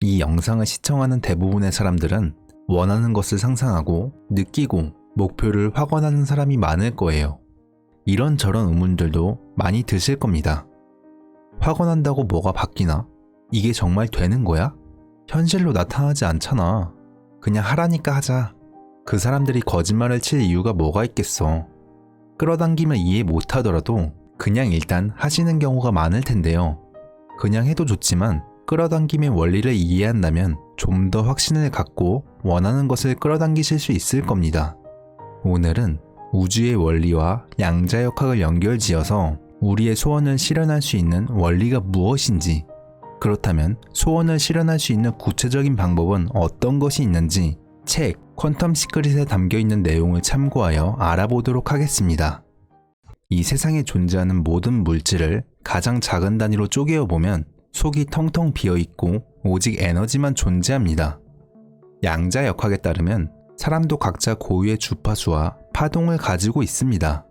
이 영상을 시청하는 대부분의 사람들은 원하는 것을 상상하고 느끼고 목표를 확언하는 사람이 많을 거예요. 이런저런 의문들도 많이 드실 겁니다. 확언한다고 뭐가 바뀌나? 이게 정말 되는 거야? 현실로 나타나지 않잖아. 그냥 하라니까 하자. 그 사람들이 거짓말을 칠 이유가 뭐가 있겠어. 끌어당기면 이해 못하더라도 그냥 일단 하시는 경우가 많을 텐데요. 그냥 해도 좋지만 끌어당김의 원리를 이해한다면 좀 더 확신을 갖고 원하는 것을 끌어당기실 수 있을 겁니다. 오늘은 우주의 원리와 양자역학을 연결지어서 우리의 소원을 실현할 수 있는 원리가 무엇인지, 그렇다면 소원을 실현할 수 있는 구체적인 방법은 어떤 것이 있는지 책 퀀텀 시크릿에 담겨있는 내용을 참고하여 알아보도록 하겠습니다. 이 세상에 존재하는 모든 물질을 가장 작은 단위로 쪼개어보면 속이 텅텅 비어있고 오직 에너지만 존재합니다. 양자역학에 따르면 사람도 각자 고유의 주파수와 파동을 가지고 있습니다.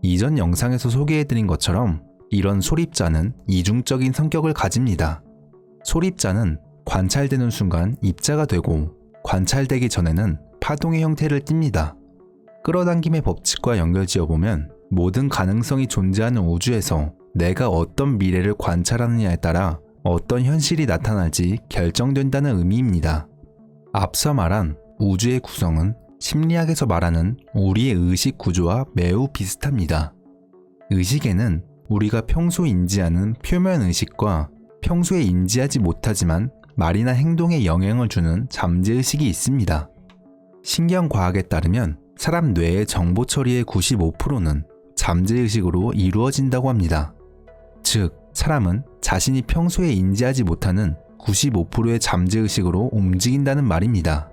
이전 영상에서 소개해드린 것처럼 이런 소립자는 이중적인 성격을 가집니다. 소립자는 관찰되는 순간 입자가 되고 관찰되기 전에는 파동의 형태를 띱니다. 끌어당김의 법칙과 연결지어보면 모든 가능성이 존재하는 우주에서 내가 어떤 미래를 관찰하느냐에 따라 어떤 현실이 나타날지 결정된다는 의미입니다. 앞서 말한 우주의 구성은 심리학에서 말하는 우리의 의식 구조와 매우 비슷합니다. 의식에는 우리가 평소 인지하는 표면 의식과 평소에 인지하지 못하지만 말이나 행동에 영향을 주는 잠재의식이 있습니다. 신경과학에 따르면 사람 뇌의 정보 처리의 95%는 잠재의식으로 이루어진다고 합니다. 즉, 사람은 자신이 평소에 인지하지 못하는 95%의 잠재의식으로 움직인다는 말입니다.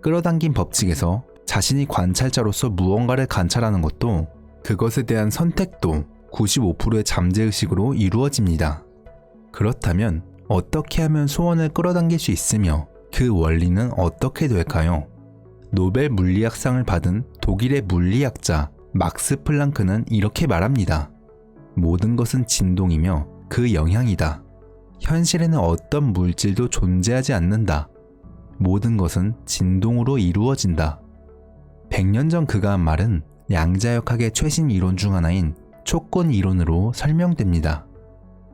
끌어당긴 법칙에서 자신이 관찰자로서 무언가를 관찰하는 것도 그것에 대한 선택도 95%의 잠재의식으로 이루어집니다. 그렇다면 어떻게 하면 소원을 끌어당길 수 있으며 그 원리는 어떻게 될까요? 노벨 물리학상을 받은 독일의 물리학자 막스 플랑크는 이렇게 말합니다. 모든 것은 진동이며 그 영향이다. 현실에는 어떤 물질도 존재하지 않는다. 모든 것은 진동으로 이루어진다. 100년 전 그가 한 말은 양자역학의 최신 이론 중 하나인 촉근 이론으로 설명됩니다.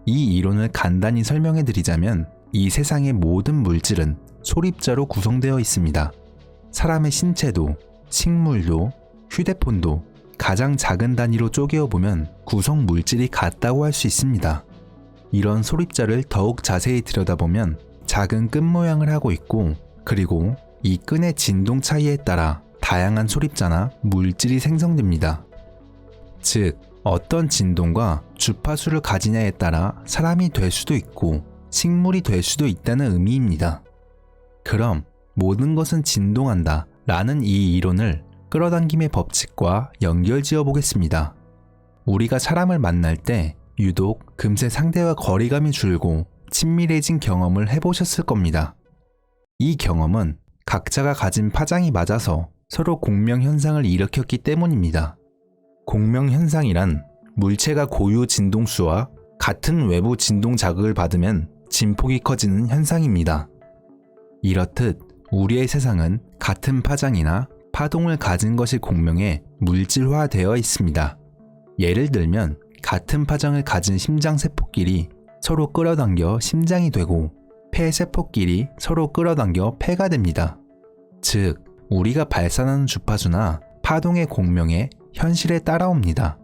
이 이론을 간단히 설명해 드리자면 이 세상의 모든 물질은 소립자로 구성되어 있습니다. 사람의 신체도, 식물도, 휴대폰도 가장 작은 단위로 쪼개어보면 구성 물질이 같다고 할 수 있습니다. 이런 소립자를 더욱 자세히 들여다보면 작은 끈 모양을 하고 있고, 그리고 이 끈의 진동 차이에 따라 다양한 소립자나 물질이 생성됩니다. 즉, 어떤 진동과 주파수를 가지냐에 따라 사람이 될 수도 있고 식물이 될 수도 있다는 의미입니다. 그럼 모든 것은 진동한다 라는 이 이론을 끌어당김의 법칙과 연결지어 보겠습니다. 우리가 사람을 만날 때 유독 금세 상대와 거리감이 줄고 친밀해진 경험을 해보셨을 겁니다. 이 경험은 각자가 가진 파장이 맞아서 서로 공명현상을 일으켰기 때문입니다. 공명현상이란 물체가 고유 진동수와 같은 외부 진동 자극을 받으면 진폭이 커지는 현상입니다. 이렇듯 우리의 세상은 같은 파장이나 파동을 가진 것이 공명해 물질화되어 있습니다. 예를 들면 같은 파장을 가진 심장세포끼리 서로 끌어당겨 심장이 되고 폐세포끼리 서로 끌어당겨 폐가 됩니다. 즉, 우리가 발산하는 주파수나 파동의 공명에 현실에 따라옵니다.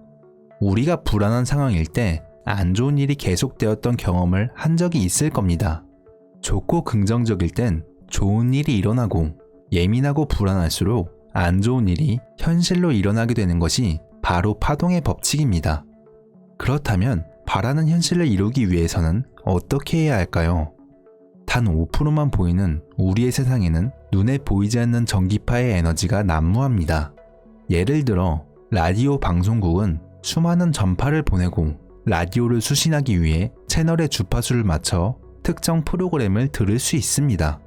우리가 불안한 상황일 때 안 좋은 일이 계속되었던 경험을 한 적이 있을 겁니다. 좋고 긍정적일 땐 좋은 일이 일어나고 예민하고 불안할수록 안 좋은 일이 현실로 일어나게 되는 것이 바로 파동의 법칙입니다. 그렇다면 바라는 현실을 이루기 위해서는 어떻게 해야 할까요? 단 5%만 보이는 우리의 세상에는 눈에 보이지 않는 전기파의 에너지가 난무합니다. 예를 들어 라디오 방송국은 수많은 전파를 보내고 라디오를 수신하기 위해 채널의 주파수를 맞춰 특정 프로그램을 들을 수 있습니다.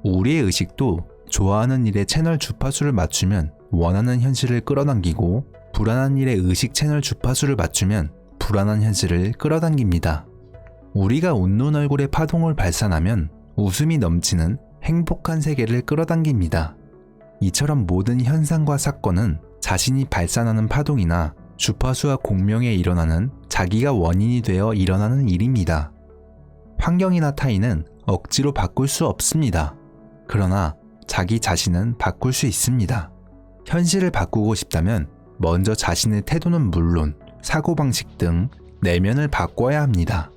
우리의 의식도 좋아하는 일의 채널 주파수를 맞추면 원하는 현실을 끌어당기고 불안한 일의 의식 채널 주파수를 맞추면 불안한 현실을 끌어당깁니다. 우리가 웃는 얼굴에 파동을 발산하면 웃음이 넘치는 행복한 세계를 끌어당깁니다. 이처럼 모든 현상과 사건은 자신이 발산하는 파동이나 주파수와 공명에 일어나는 자기가 원인이 되어 일어나는 일입니다. 환경이나 타인은 억지로 바꿀 수 없습니다. 그러나 자기 자신은 바꿀 수 있습니다. 현실을 바꾸고 싶다면 먼저 자신의 태도는 물론 사고방식 등 내면을 바꿔야 합니다.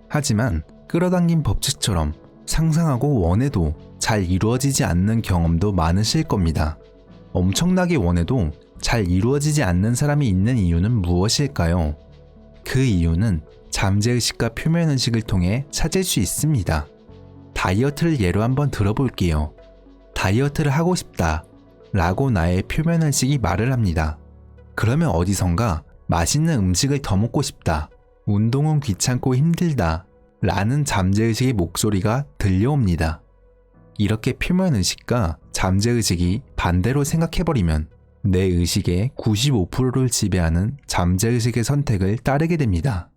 하지만 끌어당긴 법칙처럼 상상하고 원해도 잘 이루어지지 않는 경험도 많으실 겁니다. 엄청나게 원해도 잘 이루어지지 않는 사람이 있는 이유는 무엇일까요? 그 이유는 잠재의식과 표면의식을 통해 찾을 수 있습니다. 다이어트를 예로 한번 들어볼게요. 다이어트를 하고 싶다 라고 나의 표면의식이 말을 합니다. 그러면 어디선가 맛있는 음식을 더 먹고 싶다, 운동은 귀찮고 힘들다 라는 잠재의식의 목소리가 들려옵니다. 이렇게 표면의식과 잠재의식이 반대로 생각해버리면 내 의식의 95%를 지배하는 잠재의식의 선택을 따르게 됩니다.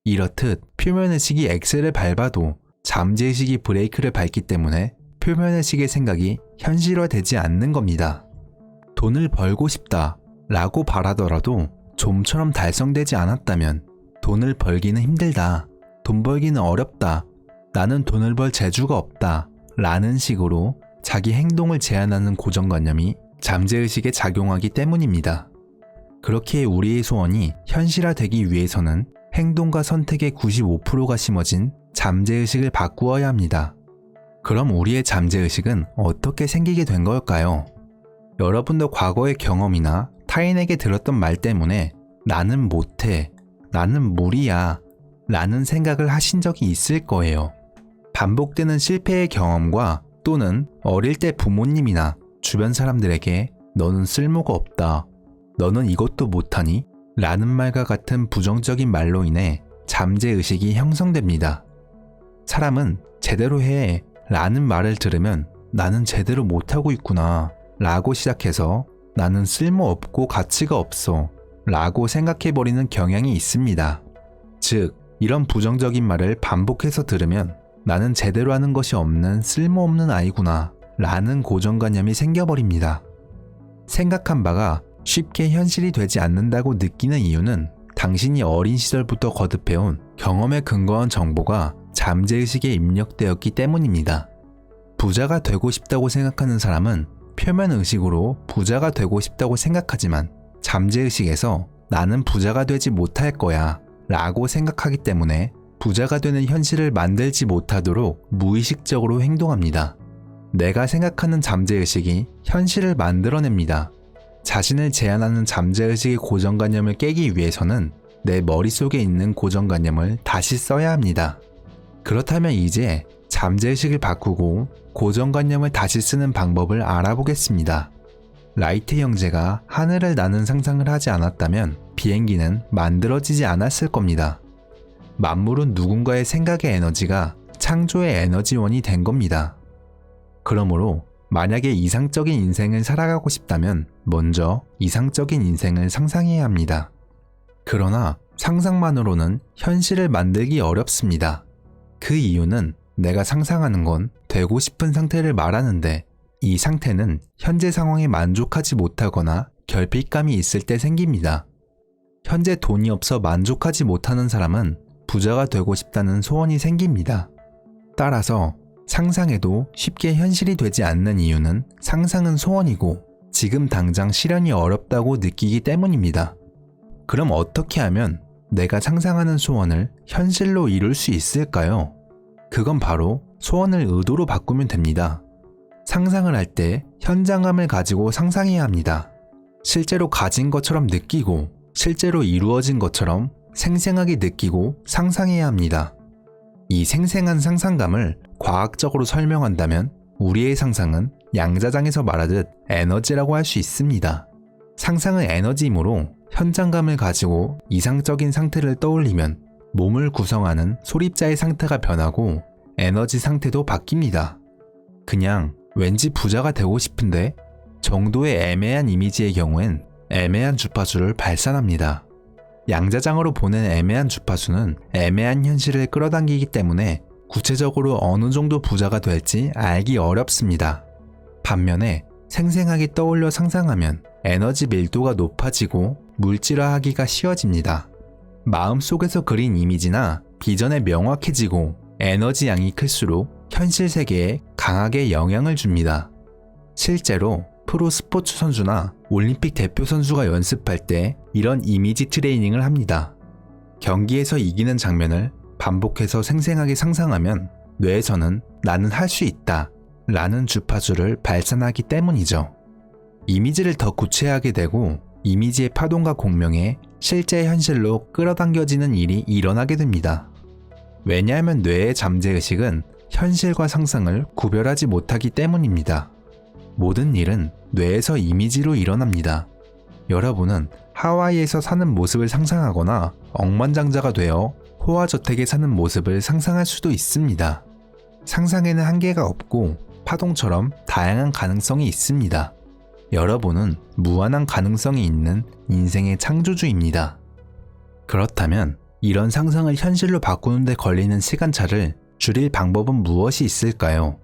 이렇듯 표면의식이 엑셀을 밟아도 잠재의식이 브레이크를 밟기 때문에 표면의식의 생각이 현실화되지 않는 겁니다. 돈을 벌고 싶다 라고 바라더라도 좀처럼 달성되지 않았다면 돈을 벌기는 힘들다, 돈 벌기는 어렵다, 나는 돈을 벌 재주가 없다 라는 식으로 자기 행동을 제한하는 고정관념이 잠재의식에 작용하기 때문입니다. 그렇게 우리의 소원이 현실화되기 위해서는 행동과 선택의 95%가 심어진 잠재의식을 바꾸어야 합니다. 그럼 우리의 잠재의식은 어떻게 생기게 된 걸까요? 여러분도 과거의 경험이나 타인에게 들었던 말 때문에 나는 못해, 나는 무리야 라는 생각을 하신 적이 있을 거예요. 반복되는 실패의 경험과 또는 어릴 때 부모님이나 주변 사람들에게 너는 쓸모가 없다, 너는 이것도 못하니? 라는 말과 같은 부정적인 말로 인해 잠재의식이 형성됩니다. 사람은 제대로 해 라는 말을 들으면 나는 제대로 못하고 있구나 라고 시작해서 나는 쓸모없고 가치가 없어 라고 생각해버리는 경향이 있습니다. 즉, 이런 부정적인 말을 반복해서 들으면 나는 제대로 하는 것이 없는 쓸모없는 아이구나 라는 고정관념이 생겨버립니다. 생각한 바가 쉽게 현실이 되지 않는다고 느끼는 이유는 당신이 어린 시절부터 거듭해온 경험에 근거한 정보가 잠재의식에 입력되었기 때문입니다. 부자가 되고 싶다고 생각하는 사람은 표면의식으로 부자가 되고 싶다고 생각하지만 잠재의식에서 나는 부자가 되지 못할 거야 라고 생각하기 때문에 부자가 되는 현실을 만들지 못하도록 무의식적으로 행동합니다. 내가 생각하는 잠재의식이 현실을 만들어냅니다. 자신을 제한하는 잠재의식의 고정관념을 깨기 위해서는 내 머릿속에 있는 고정관념을 다시 써야 합니다. 그렇다면 이제 잠재의식을 바꾸고 고정관념을 다시 쓰는 방법을 알아보겠습니다. 라이트 형제가 하늘을 나는 상상을 하지 않았다면 비행기는 만들어지지 않았을 겁니다. 만물은 누군가의 생각의 에너지가 창조의 에너지원이 된 겁니다. 그러므로 만약에 이상적인 인생을 살아가고 싶다면 먼저 이상적인 인생을 상상해야 합니다. 그러나 상상만으로는 현실을 만들기 어렵습니다. 그 이유는 내가 상상하는 건 되고 싶은 상태를 말하는데 이 상태는 현재 상황에 만족하지 못하거나 결핍감이 있을 때 생깁니다. 현재 돈이 없어 만족하지 못하는 사람은 부자가 되고 싶다는 소원이 생깁니다. 따라서 상상해도 쉽게 현실이 되지 않는 이유는 상상은 소원이고 지금 당장 실현이 어렵다고 느끼기 때문입니다. 그럼 어떻게 하면 내가 상상하는 소원을 현실로 이룰 수 있을까요? 그건 바로 소원을 의도로 바꾸면 됩니다. 상상을 할 때 현장감을 가지고 상상해야 합니다. 실제로 가진 것처럼 느끼고 실제로 이루어진 것처럼 생생하게 느끼고 상상해야 합니다. 이 생생한 상상감을 과학적으로 설명한다면 우리의 상상은 양자장에서 말하듯 에너지라고 할 수 있습니다. 상상은 에너지이므로 현장감을 가지고 이상적인 상태를 떠올리면 몸을 구성하는 소립자의 상태가 변하고 에너지 상태도 바뀝니다. 그냥 왠지 부자가 되고 싶은데 정도의 애매한 이미지의 경우엔 애매한 주파수를 발산합니다. 양자장으로 보낸 애매한 주파수는 애매한 현실을 끌어당기기 때문에 구체적으로 어느 정도 부자가 될지 알기 어렵습니다. 반면에 생생하게 떠올려 상상하면 에너지 밀도가 높아지고 물질화하기가 쉬워집니다. 마음속에서 그린 이미지나 비전에 명확해지고 에너지 양이 클수록 현실 세계에 강하게 영향을 줍니다. 실제로 프로 스포츠 선수나 올림픽 대표 선수가 연습할 때 이런 이미지 트레이닝을 합니다. 경기에서 이기는 장면을 반복해서 생생하게 상상하면 뇌에서는 나는 할 수 있다 라는 주파수를 발산하기 때문이죠. 이미지를 더 구체하게 되고 이미지의 파동과 공명에 실제 현실로 끌어당겨지는 일이 일어나게 됩니다. 왜냐하면 뇌의 잠재의식은 현실과 상상을 구별하지 못하기 때문입니다. 모든 일은 뇌에서 이미지로 일어납니다. 여러분은 하와이에서 사는 모습을 상상하거나 억만장자가 되어 호화저택에 사는 모습을 상상할 수도 있습니다. 상상에는 한계가 없고 파동처럼 다양한 가능성이 있습니다. 여러분은 무한한 가능성이 있는 인생의 창조주입니다. 그렇다면 이런 상상을 현실로 바꾸는 데 걸리는 시간차를 줄일 방법은 무엇이 있을까요?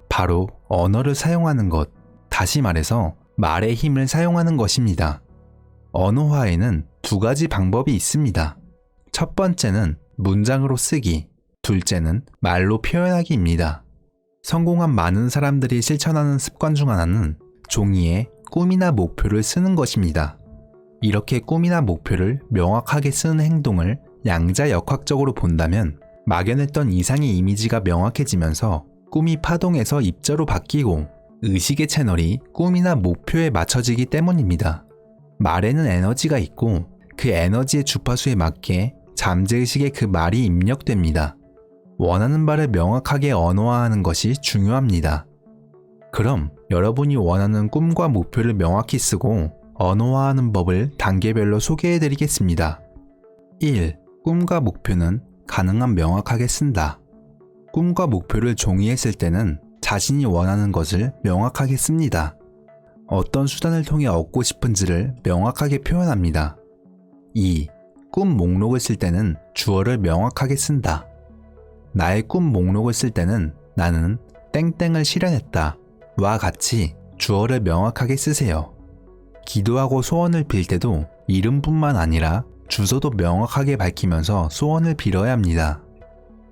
바로 언어를 사용하는 것, 다시 말해서 말의 힘을 사용하는 것입니다. 언어화에는 두 가지 방법이 있습니다. 첫 번째는 문장으로 쓰기, 둘째는 말로 표현하기입니다. 성공한 많은 사람들이 실천하는 습관 중 하나는 종이에 꿈이나 목표를 쓰는 것입니다. 이렇게 꿈이나 목표를 명확하게 쓰는 행동을 양자역학적으로 본다면 막연했던 이상의 이미지가 명확해지면서 꿈이 파동에서 입자로 바뀌고 의식의 채널이 꿈이나 목표에 맞춰지기 때문입니다. 말에는 에너지가 있고 그 에너지의 주파수에 맞게 잠재의식에 그 말이 입력됩니다. 원하는 바를 명확하게 언어화하는 것이 중요합니다. 그럼 여러분이 원하는 꿈과 목표를 명확히 쓰고 언어화하는 법을 단계별로 소개해드리겠습니다. 1. 꿈과 목표는 가능한 명확하게 쓴다. 꿈과 목표를 종이에 쓸 때는 자신이 원하는 것을 명확하게 씁니다. 어떤 수단을 통해 얻고 싶은지를 명확하게 표현합니다. 2. 꿈 목록을 쓸 때는 주어를 명확하게 쓴다. 나의 꿈 목록을 쓸 때는 나는 땡땡을 실현했다 와 같이 주어를 명확하게 쓰세요. 기도하고 소원을 빌 때도 이름뿐만 아니라 주소도 명확하게 밝히면서 소원을 빌어야 합니다.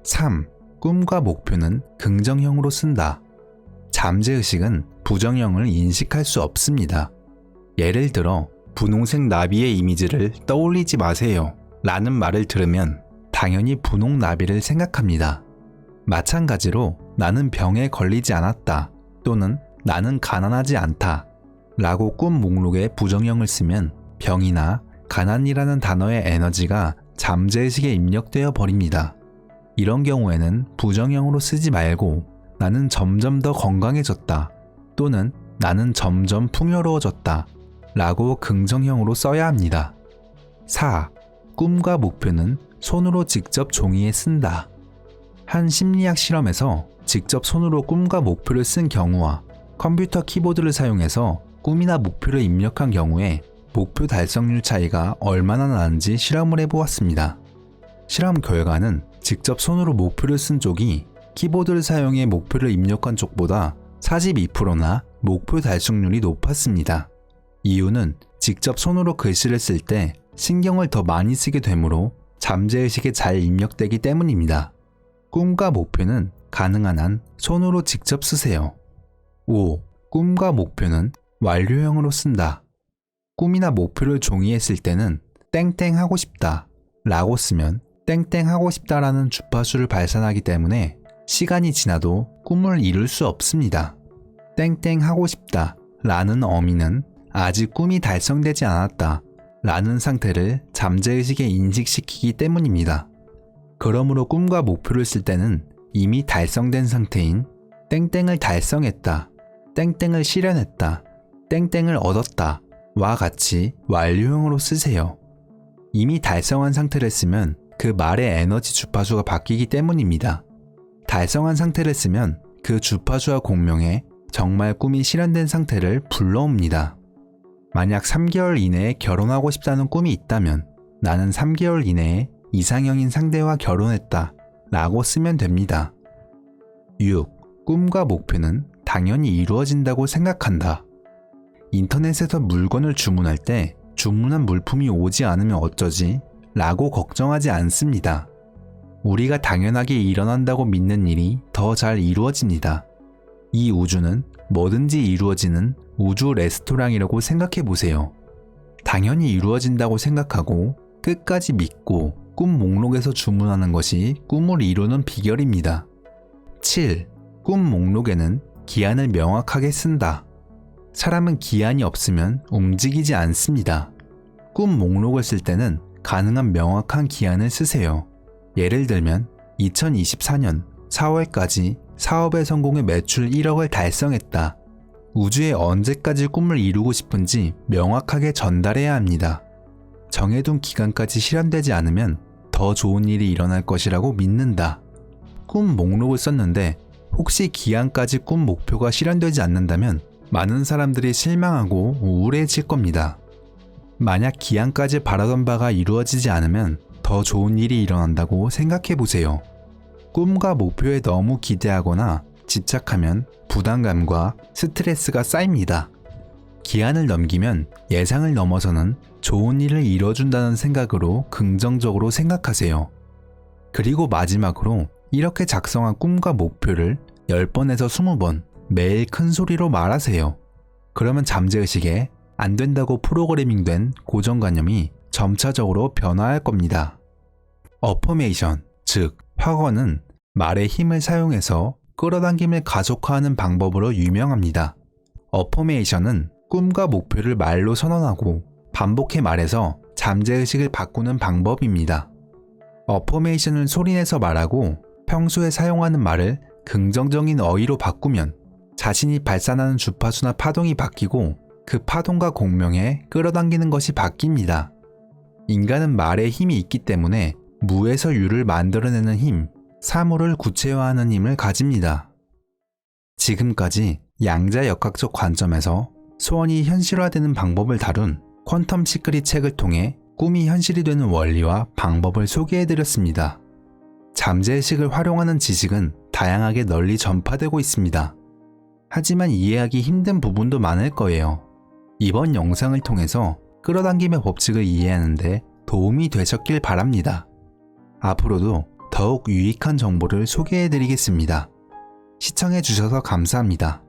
3. 꿈과 목표는 긍정형으로 쓴다. 잠재의식은 부정형을 인식할 수 없습니다. 예를 들어 분홍색 나비의 이미지를 떠올리지 마세요 라는 말을 들으면 당연히 분홍 나비를 생각합니다. 마찬가지로 나는 병에 걸리지 않았다 또는 나는 가난하지 않다 라고 꿈 목록에 부정형을 쓰면 병이나 가난이라는 단어의 에너지가 잠재의식에 입력되어 버립니다. 이런 경우에는 부정형으로 쓰지 말고 나는 점점 더 건강해졌다 또는 나는 점점 풍요로워졌다 라고 긍정형으로 써야 합니다. 4. 꿈과 목표는 손으로 직접 종이에 쓴다. 한 심리학 실험에서 직접 손으로 꿈과 목표를 쓴 경우와 컴퓨터 키보드를 사용해서 꿈이나 목표를 입력한 경우에 목표 달성률 차이가 얼마나 나는지 실험을 해보았습니다. 실험 결과는 직접 손으로 목표를 쓴 쪽이 키보드를 사용해 목표를 입력한 쪽보다 42%나 목표 달성률이 높았습니다. 이유는 직접 손으로 글씨를 쓸 때 신경을 더 많이 쓰게 되므로 잠재의식에 잘 입력되기 때문입니다. 꿈과 목표는 가능한 한 손으로 직접 쓰세요. 5. 꿈과 목표는 완료형으로 쓴다. 꿈이나 목표를 종이에 쓸 때는 땡땡 하고 싶다 라고 쓰면 땡땡 하고 싶다 라는 주파수를 발산하기 때문에 시간이 지나도 꿈을 이룰 수 없습니다. 땡땡 하고 싶다 라는 어미는 아직 꿈이 달성되지 않았다 라는 상태를 잠재의식에 인식시키기 때문입니다. 그러므로 꿈과 목표를 쓸 때는 이미 달성된 상태인 땡땡을 달성했다, 땡땡을 실현했다, 땡땡을 얻었다 와 같이 완료형으로 쓰세요. 이미 달성한 상태를 쓰면 그 말의 에너지 주파수가 바뀌기 때문입니다. 달성한 상태를 쓰면 그 주파수와 공명에 정말 꿈이 실현된 상태를 불러옵니다. 만약 3개월 이내에 결혼하고 싶다는 꿈이 있다면 나는 3개월 이내에 이상형인 상대와 결혼했다 라고 쓰면 됩니다. 6. 꿈과 목표는 당연히 이루어진다고 생각한다. 인터넷에서 물건을 주문할 때 주문한 물품이 오지 않으면 어쩌지? 라고 걱정하지 않습니다. 우리가 당연하게 일어난다고 믿는 일이 더 잘 이루어집니다. 이 우주는 뭐든지 이루어지는 우주 레스토랑이라고 생각해 보세요. 당연히 이루어진다고 생각하고 끝까지 믿고 꿈 목록에서 주문하는 것이 꿈을 이루는 비결입니다. 7. 꿈 목록에는 기한을 명확하게 쓴다. 사람은 기한이 없으면 움직이지 않습니다. 꿈 목록을 쓸 때는 가능한 명확한 기한을 쓰세요. 예를 들면 2024년 4월까지 사업의 성공에 매출 1억을 달성했다. 우주에 언제까지 꿈을 이루고 싶은지 명확하게 전달해야 합니다. 정해둔 기간까지 실현되지 않으면 더 좋은 일이 일어날 것이라고 믿는다. 꿈 목록을 썼는데 혹시 기한까지 꿈 목표가 실현되지 않는다면 많은 사람들이 실망하고 우울해질 겁니다. 만약 기한까지 바라던 바가 이루어지지 않으면 더 좋은 일이 일어난다고 생각해 보세요. 꿈과 목표에 너무 기대하거나 집착하면 부담감과 스트레스가 쌓입니다. 기한을 넘기면 예상을 넘어서는 좋은 일을 이뤄준다는 생각으로 긍정적으로 생각하세요. 그리고 마지막으로 이렇게 작성한 꿈과 목표를 10번에서 20번 매일 큰 소리로 말하세요. 그러면 잠재의식에 안 된다고 프로그래밍된 고정관념이 점차적으로 변화할 겁니다. 어퍼메이션, 즉 확언은 말의 힘을 사용해서 끌어당김을 가속화하는 방법으로 유명합니다. 어퍼메이션은 꿈과 목표를 말로 선언하고 반복해 말해서 잠재의식을 바꾸는 방법입니다. 어퍼메이션을 소리내서 말하고 평소에 사용하는 말을 긍정적인 어휘로 바꾸면 자신이 발산하는 주파수나 파동이 바뀌고 그 파동과 공명에 끌어당기는 것이 바뀝니다. 인간은 말에 힘이 있기 때문에 무에서 유를 만들어내는 힘, 사물을 구체화하는 힘을 가집니다. 지금까지 양자역학적 관점에서 소원이 현실화되는 방법을 다룬 퀀텀 시크릿 책을 통해 꿈이 현실이 되는 원리와 방법을 소개해드렸습니다. 잠재의식을 활용하는 지식은 다양하게 널리 전파되고 있습니다. 하지만 이해하기 힘든 부분도 많을 거예요. 이번 영상을 통해서 끌어당김의 법칙을 이해하는데 도움이 되셨길 바랍니다. 앞으로도 더욱 유익한 정보를 소개해드리겠습니다. 시청해주셔서 감사합니다.